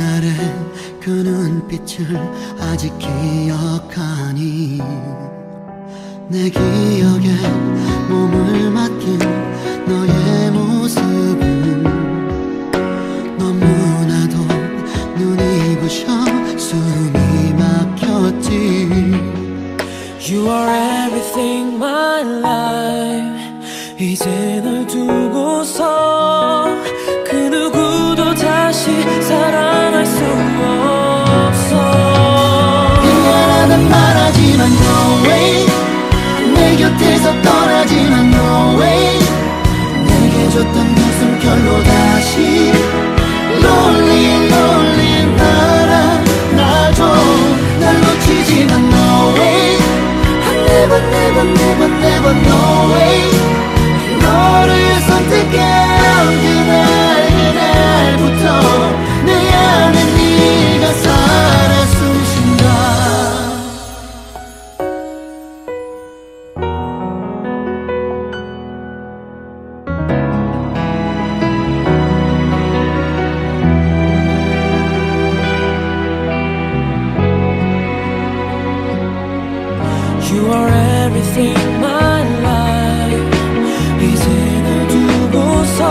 그날의 그 눈빛을 아직 기억하니 내 기억에 몸을 맡긴 너의 모습은 너무나도 눈이 부셔 숨이 막혔지. You are everything my life. 이제 널 두고서 그 누구도 다시 사랑할 수 없어. 미안하단 말하지만 no way. 내 곁에서 떠나지만 no way. 내게 줬던 그 숨결로 다시 lonely lonely 날아나줘. 날 놓치지만 no way. never never never never no way. 너를 선택한 그날부터 내 안에 네가 살아 숨쉰다. You are everything my life. 이제 널 두고서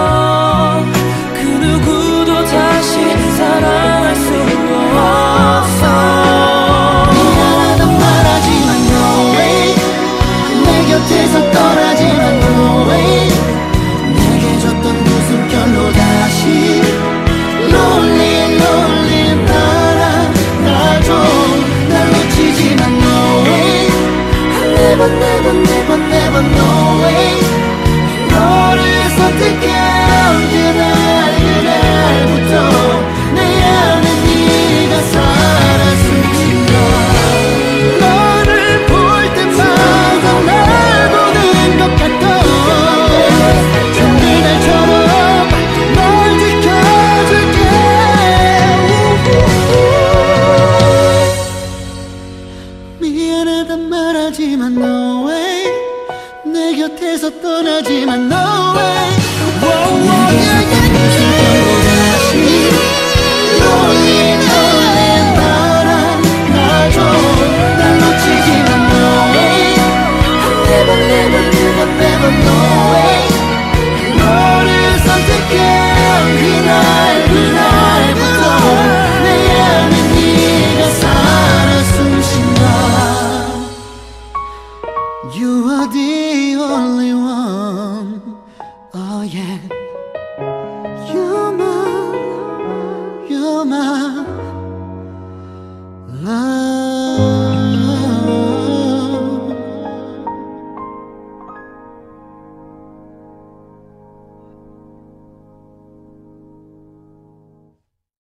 그 누구도 다시 사랑할 수 없어. 미안하단 말하지만 no way. 내 곁에서 떠나지만 no way. 내게 줬던 그 숨결로 다시 lonely lonely 날아나줘. 날 놓치지만 no way. never never never never no way. 너를 선택한 그날부터 내 안에 네가 살아 숨쉰다. 너를 볼 때마다 날 보는 것 같아. 그날처럼 널 지켜줄게. 미안하단 말하지만 no way. 내 곁에서 떠나지만 no way. 다시 lonely lonely 날아나줘. 날 놓치지만 no way. never never never never no way. 너를 선택한 그날부터 내 안에 네가 살아 숨쉰다. You are the only one. Oh yeah.